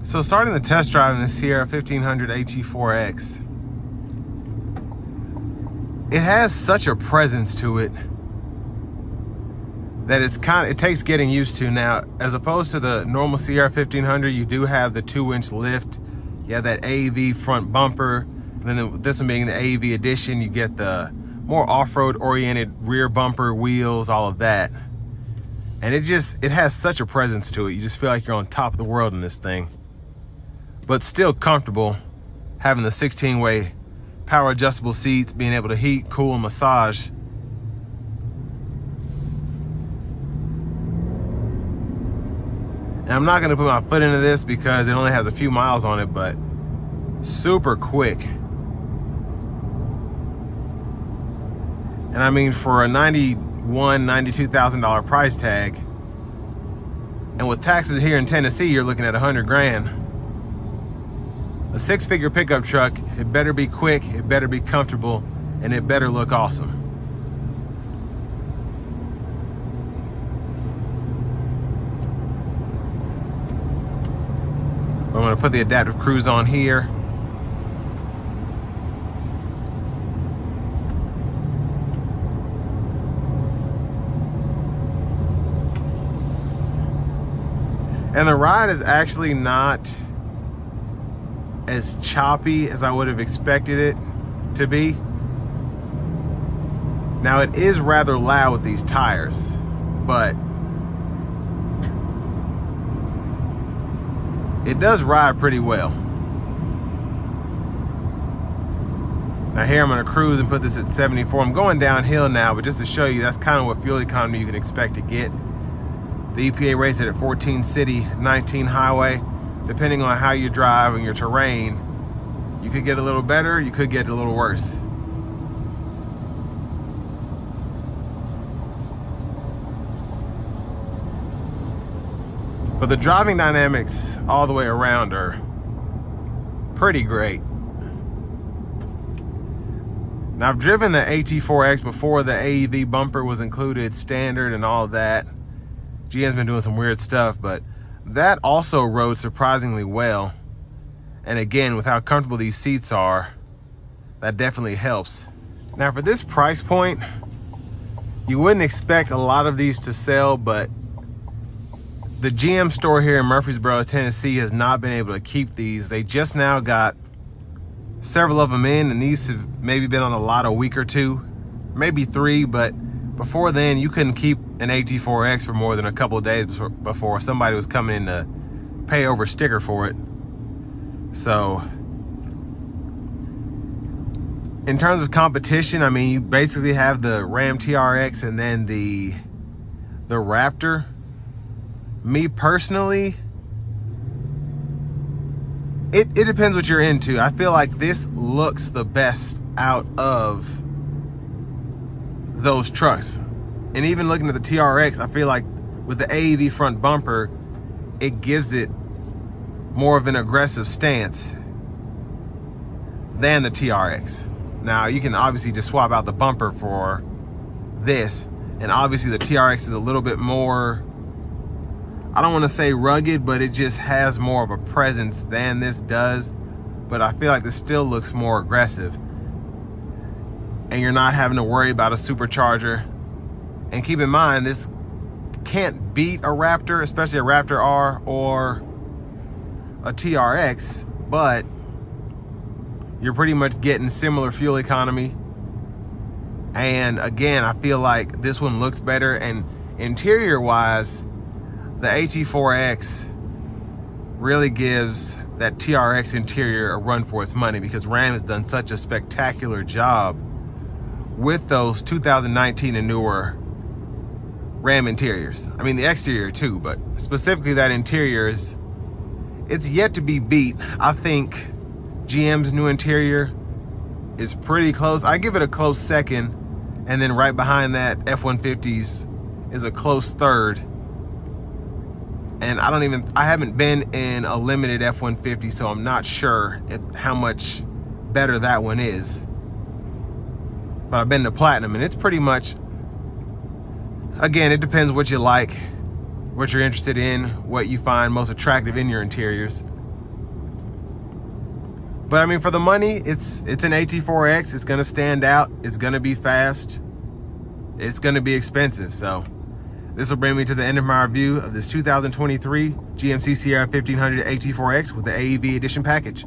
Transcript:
So starting the test drive in the Sierra 1500 AT4X, it has such a presence to it that it takes getting used to. Now, as opposed to the normal Sierra 1500, you do have the 2-inch lift. You have that AEV front bumper. And then this one being the AEV edition, you get the more off-road oriented rear bumper, wheels, all of that. And it has such a presence to it. You just feel like you're on top of the world in this thing. But still comfortable, having the 16-way power adjustable seats, being able to heat, cool, and massage. And I'm not gonna put my foot into this because it only has a few miles on it, but super quick. And I mean, for a $92,000 price tag, and with taxes here in Tennessee, you're looking at 100 grand. A 6-figure pickup truck, it better be quick, it better be comfortable, and it better look awesome. I'm gonna put the adaptive cruise on here. And the ride is actually not as choppy as I would have expected it to be. Now, it is rather loud with these tires, but it does ride pretty well. Now here I'm gonna cruise and put this at 74. I'm going downhill now, but just to show you, that's kind of what fuel economy you can expect to get. The EPA rates it at 14 city, 19 highway. Depending on how you drive and your terrain, you could get a little better, you could get a little worse. But the driving dynamics all the way around are pretty great. Now, I've driven the AT4X before the AEV bumper was included, standard and all of that. GM's been doing some weird stuff, but that also rode surprisingly well. And again, with how comfortable these seats are, that definitely helps. Now, for this price point, you wouldn't expect a lot of these to sell, but the GM store here in Murfreesboro, Tennessee has not been able to keep these. They just now got several of them in, and these have maybe been on the lot a week or two, maybe 3, but before then, you couldn't keep an AT4X for more than a couple of days before somebody was coming in to pay over sticker for it. So, in terms of competition, I mean, you basically have the Ram TRX and then the Raptor. Me personally, it depends what you're into. I feel like this looks the best out of those trucks. And even looking at the TRX, I feel like with the AEV front bumper, it gives it more of an aggressive stance than the TRX. Now, you can obviously just swap out the bumper for this, and obviously the TRX is a little bit more, I don't want to say rugged, but it just has more of a presence than this does. But I feel like this still looks more aggressive, and you're not having to worry about a supercharger. And keep in mind, this can't beat a Raptor, especially a Raptor R or a TRX, but you're pretty much getting similar fuel economy. And again, I feel like this one looks better. And interior wise, the AT4X really gives that TRX interior a run for its money, because Ram has done such a spectacular job with those 2019 and newer Ram interiors. I mean, the exterior too, but specifically that interior it's yet to be beat. I think GM's new interior is pretty close. I give it a close second, and then right behind that, F-150's is a close third. And I haven't been in a limited F-150, so I'm not sure how much better that one is. But I've been to Platinum, and it's pretty much, again, it depends what you like, what you're interested in, what you find most attractive in your interiors. But I mean, for the money, it's an AT4X. It's gonna stand out. It's gonna be fast. It's gonna be expensive. So this will bring me to the end of my review of this 2023 GMC Sierra 1500 AT4X with the AEV edition package.